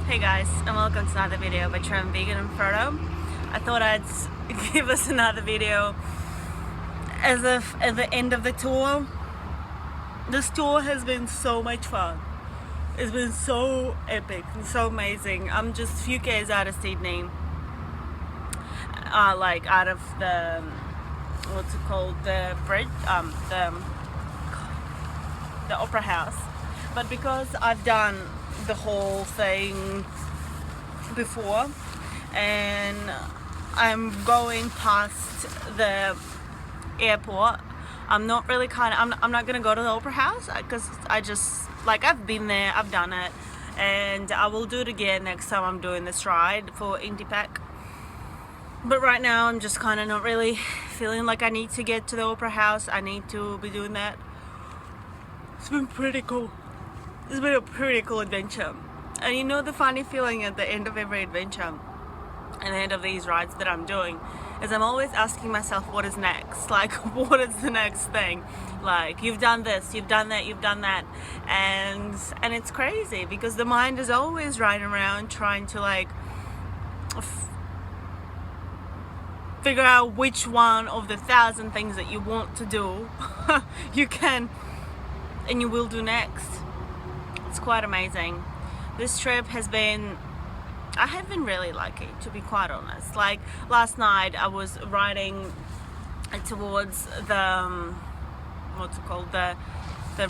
Hey guys, and welcome to another video by Trem Vegan and Frodo. I thought I'd give us another video as if at the end of the tour. This tour has been so much fun. It's been so epic and so amazing. I'm just a few k's out of Sydney, like out of the what's it called, the bridge, the Opera House. But because I've done the whole thing before and I'm going past the airport, I'm not really I'm not gonna go to the Opera House because I just, like, I've been there, I've done it, and I will do it again next time I'm doing this ride for Indie Pack. But right now I'm just kind of not really feeling like I need to get to the Opera House. I need to be doing that. It's been pretty cool. It's been a pretty cool adventure. And you know, the funny feeling at the end of every adventure and the end of these rides that I'm doing is I'm always asking myself, what is next? Like, what is the next thing? Like, you've done this, you've done that, you've done that. And it's crazy because the mind is always running around trying to, like, figure out which one of the 1,000 things that you want to do you can and you will do next. It's quite amazing. This trip has been, I have been really lucky, to be quite honest. Like, last night I was riding towards the what's it called, the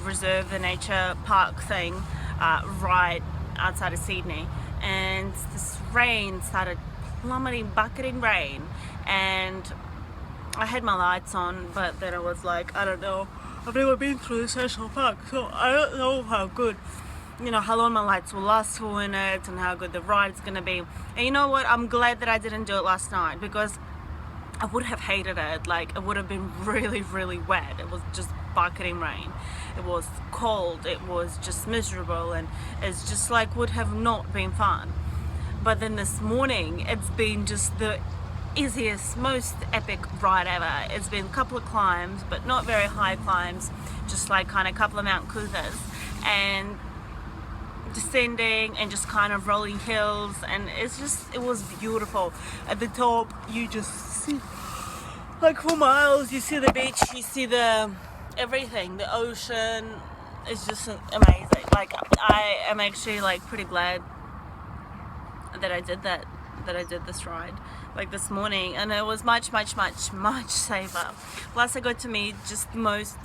reserve, the nature park thing, right outside of Sydney, and this rain started plummeting, bucketing rain, and I had my lights on, but then I was like, I don't know, I've never been through this national park, so I don't know how good, you know, how long my lights will last for in it and how good the ride's gonna be. And you know what, I'm glad that I didn't do it last night because I would have hated it. Like, it would have been really, really wet. It was just bucketing rain. It was cold. It was just miserable, and it's just like would have not been fun. But then this morning, it's been just the easiest, most epic ride ever. It's been a couple of climbs, but not very high climbs, just like kind of a couple of Mount Cooters, and descending and just kind of rolling hills, and it was beautiful. At the top you just see, like, for miles you see the beach, you see the everything, the ocean. It's just amazing. Like, I am actually, like, pretty glad that I did this ride, like, this morning, and it was much safer. Plus I got to meet just the most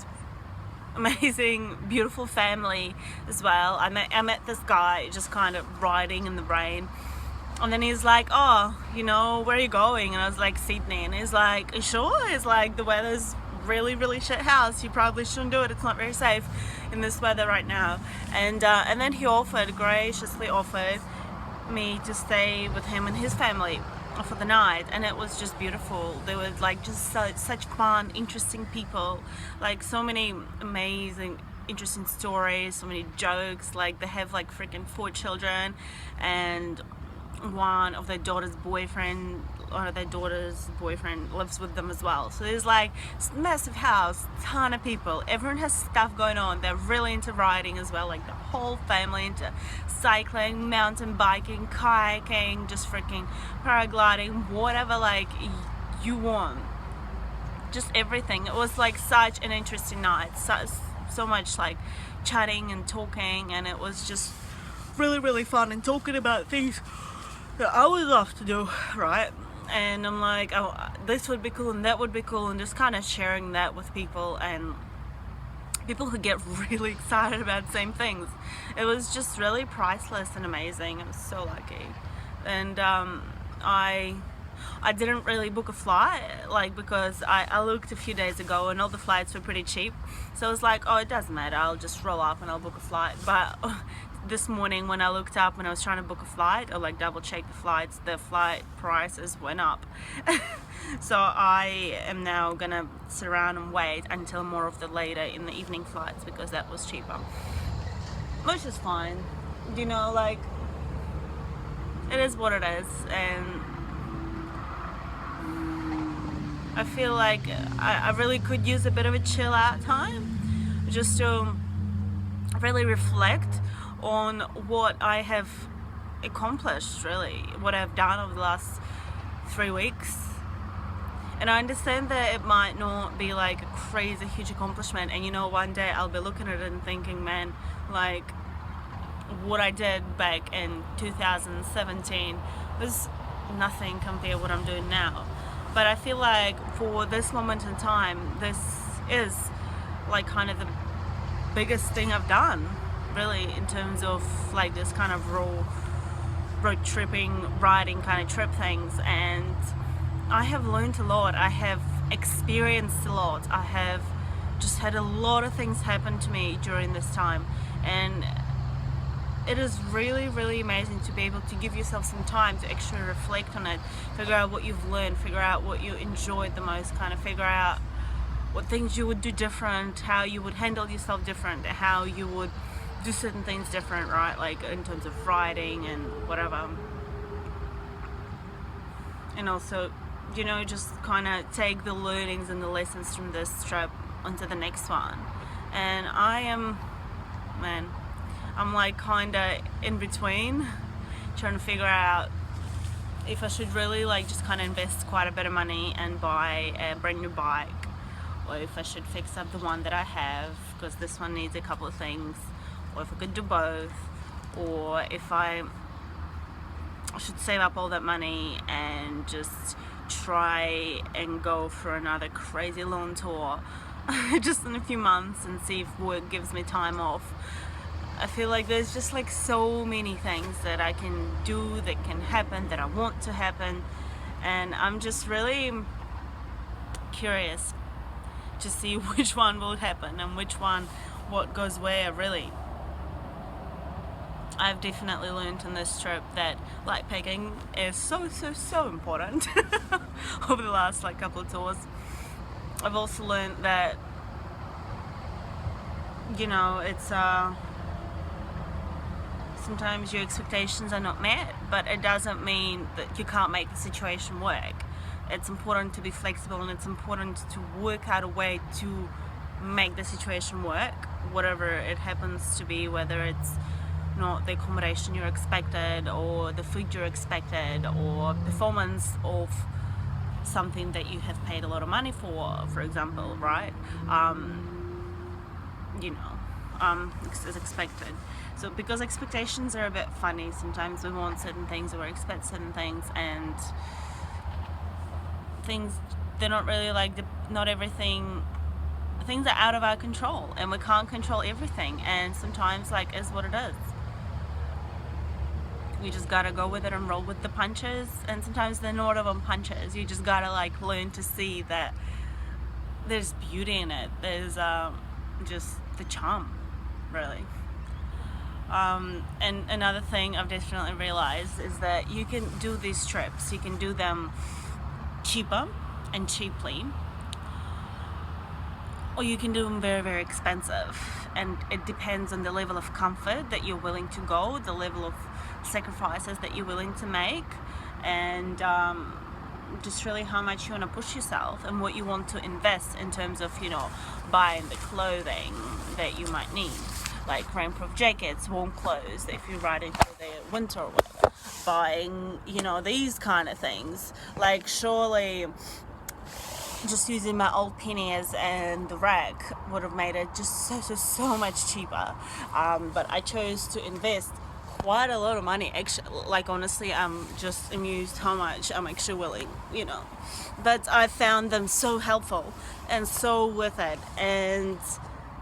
amazing, beautiful family as well. I met this guy just kind of riding in the rain, and then he's like, oh, you know, where are you going? And I was like, Sydney. And he's like, you sure? He's like, the weather's really shit house, you probably shouldn't do it, it's not very safe in this weather right now. And then he graciously offered me to stay with him and his family for the night, and it was just beautiful. They were, like, just such fun, interesting people, like, so many amazing, interesting stories, so many jokes. Like, they have, like, freaking 4 children, and one of their daughter's boyfriend lives with them as well. So there's, like, this massive house, ton of people, everyone has stuff going on. They're really into riding as well, like the whole family into cycling, mountain biking, kayaking, just freaking paragliding, whatever, like, you want, just everything. It was, like, such an interesting night, so much, like, chatting and talking, and it was just really fun, and talking about things that I would love to do, right? And I'm like, oh, this would be cool and that would be cool, and just kind of sharing that with people, and people who get really excited about the same things. It was just really priceless and amazing. I was so lucky. And I didn't really book a flight, like, because I looked a few days ago and all the flights were pretty cheap, so I was like, oh, it doesn't matter, I'll just roll up and I'll book a flight. But this morning when I looked up, when I was trying to book a flight, or, like, double check the flights, the flight prices went up. So I am now gonna sit around and wait until more of the later in the evening flights, because that was cheaper, which is fine, you know, like, it is what it is. And I feel like I really could use a bit of a chill out time, just to really reflect on what I have accomplished, really, what I've done over the last 3 weeks. And I understand that it might not be like a crazy huge accomplishment, and you know, one day I'll be looking at it and thinking, man, like what I did back in 2017 was nothing compared to what I'm doing now. But I feel like for this moment in time, this is like kind of the biggest thing I've done, really, in terms of like this kind of raw road tripping, riding kind of trip things. And I have learned a lot. I have experienced a lot. I have just had a lot of things happen to me during this time, and it is really, really amazing to be able to give yourself some time to actually reflect on it, figure out what you've learned, figure out what you enjoyed the most, kind of figure out what things you would do different, how you would handle yourself different, how you would do certain things different, right? Like in terms of riding and whatever. And also, you know, just kind of take the learnings and the lessons from this trip onto the next one. And I'm like kind of in between, trying to figure out if I should really like just kind of invest quite a bit of money and buy a brand new bike, or if I should fix up the one that I have, because this one needs a couple of things, or if I could do both, or if I should save up all that money and just try and go for another crazy long tour just in a few months and see if work gives me time off. I feel like there's just like so many things that I can do, that can happen, that I want to happen, and I'm just really curious to see which one will happen and which one, what goes where, really. I've definitely learned in this trip that light packing is so important over the last like couple of tours. I've also learned that, you know, it's sometimes your expectations are not met, but it doesn't mean that you can't make the situation work. It's important to be flexible, and it's important to work out a way to make the situation work, whatever it happens to be, whether it's not the accommodation you're expected, or the food you're expected, or performance of something that you have paid a lot of money for example, right? As expected. So because expectations are a bit funny, sometimes we want certain things or we expect certain things, and things, they're not really like, not everything, things are out of our control, and we can't control everything, and sometimes like is what it is. You just gotta go with it and roll with the punches, and sometimes they're not even punches. You just gotta like learn to see that there's beauty in it. There's just the charm, really. And another thing I've definitely realized is that you can do these trips, you can do them cheaper and cheaply, or you can do them very, very expensive, and it depends on the level of comfort that you're willing to go, the level of sacrifices that you're willing to make, and just really how much you want to push yourself and what you want to invest in terms of, you know, buying the clothing that you might need, like rainproof jackets, warm clothes if you're riding through the winter or whatever, buying, you know, these kind of things. Like surely just using my old pennies and the rack would have made it just so much cheaper, but I chose to invest quite a lot of money. Actually, like honestly, I'm just amused how much I'm actually willing, you know, but I found them so helpful and so worth it, and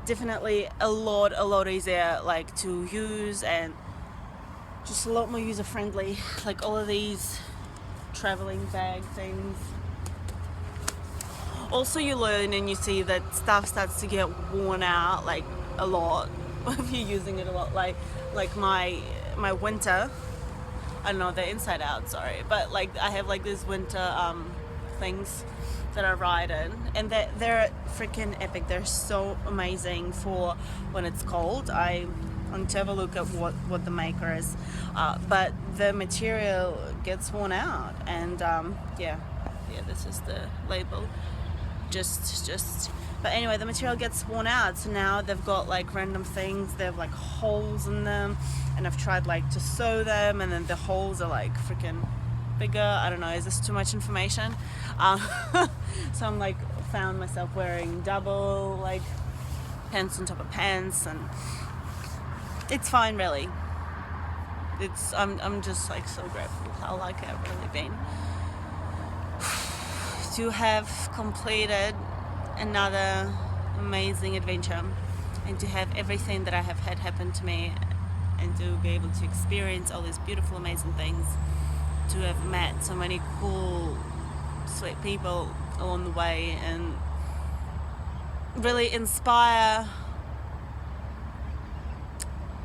definitely a lot easier like to use, and just a lot more user friendly, like all of these traveling bag things. Also, you learn and you see that stuff starts to get worn out like a lot if you're using it a lot. Like my winter, I don't know, they're inside out, sorry, but like I have like these winter things that I ride in, and they're freaking epic. They're so amazing for when it's cold. I want to have a look at what the maker is, but the material gets worn out, and yeah, this is the label. Just But anyway, the material gets worn out, so now they've got like random things, they have like holes in them, and I've tried like to sew them, and then the holes are like freaking bigger. I don't know, is this too much information? So I'm like found myself wearing double like pants on top of pants, and it's fine really. I'm just like so grateful how lucky I've really been to have completed another amazing adventure, and to have everything that I have had happen to me, and to be able to experience all these beautiful amazing things, to have met so many cool sweet people along the way, and really inspire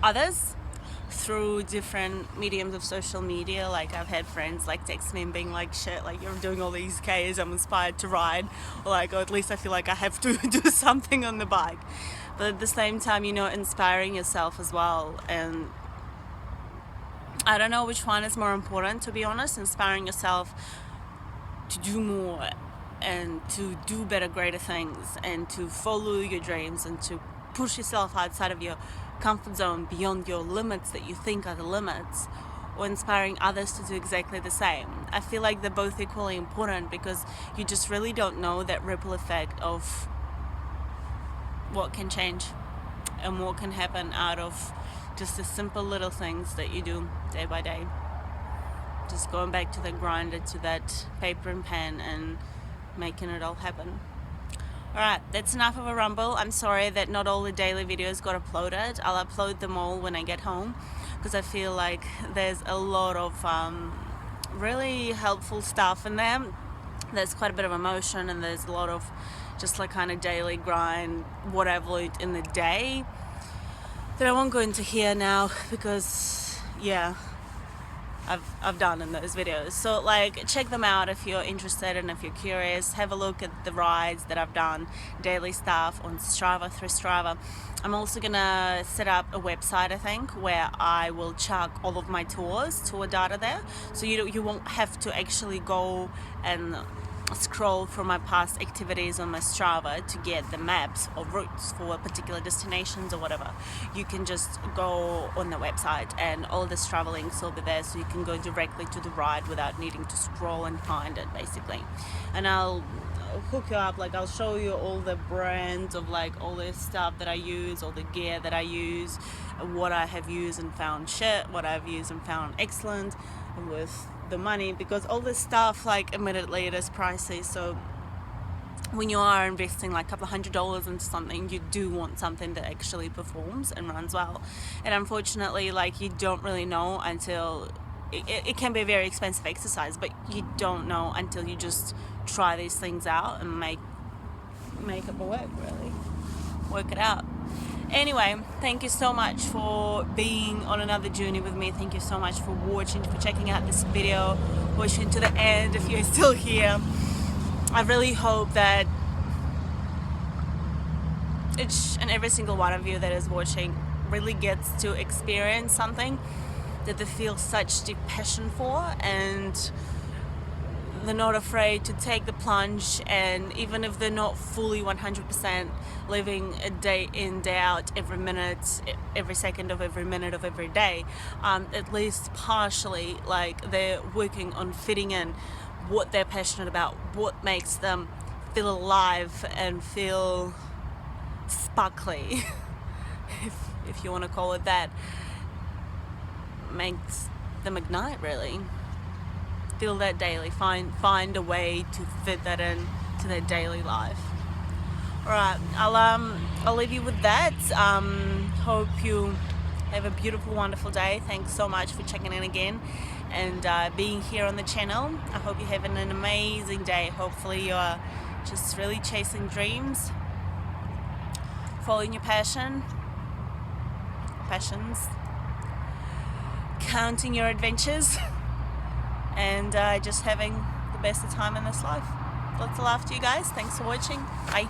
others through different mediums of social media. Like I've had friends like text me and being like, shit, like you're doing all these Ks, I'm inspired to ride, or like, or at least I feel like I have to do something on the bike. But at the same time, you know, inspiring yourself as well. And I don't know which one is more important, to be honest. Inspiring yourself to do more and to do better, greater things, and to follow your dreams, and to push yourself outside of your comfort zone, beyond your limits that you think are the limits, or inspiring others to do exactly the same. I feel like they're both equally important, because you just really don't know that ripple effect of what can change and what can happen out of just the simple little things that you do day by day. Just going back to the grinder, to that paper and pen, and making it all happen. Alright, that's enough of a rumble. I'm sorry that not all the daily videos got uploaded. I'll upload them all when I get home, because I feel like there's a lot of really helpful stuff in there. There's quite a bit of emotion, and there's a lot of just like kind of daily grind, whatever in the day, that I won't go into here now, because yeah, I've done in those videos. So like, check them out if you're interested, and if you're curious, have a look at the rides that I've done, daily stuff on Strava, through Strava. I'm also gonna set up a website, I think, where I will chuck all of my tour data there, so you won't have to actually go and scroll through my past activities on my Strava to get the maps or routes for particular destinations or whatever. You can just go on the website, and all the Strava links will be there, so you can go directly to the ride without needing to scroll and find it, basically. And I'll hook you up, like I'll show you all the brands of like all this stuff that I use, all the gear that I use, what I have used and found shit, what I've used and found excellent with the money, because all this stuff, like, admittedly it is pricey. So when you are investing like a couple of $100 into something, you do want something that actually performs and runs well. And unfortunately, like, you don't really know until it can be a very expensive exercise, but you don't know until you just try these things out and make it work, really work it out. Anyway, thank you so much for being on another journey with me. Thank you so much for watching, for checking out this video, watching to the end if you're still here. I really hope that each and every single one of you that is watching really gets to experience something that they feel such deep passion for, and they're not afraid to take the plunge. And even if they're not fully 100% living a day in, day out, every minute, every second of every minute of every day, at least partially, like, they're working on fitting in what they're passionate about, what makes them feel alive and feel sparkly, if you want to call it that, makes them ignite, really. Feel that daily, find a way to fit that in to their daily life. Alright, I'll leave you with that. Hope you have a beautiful, wonderful day. Thanks so much for checking in again and being here on the channel. I hope you're having an amazing day. Hopefully you're just really chasing dreams, following your passions, counting your adventures, and just having the best of time in this life. Lots of love to you guys. Thanks for watching. Bye.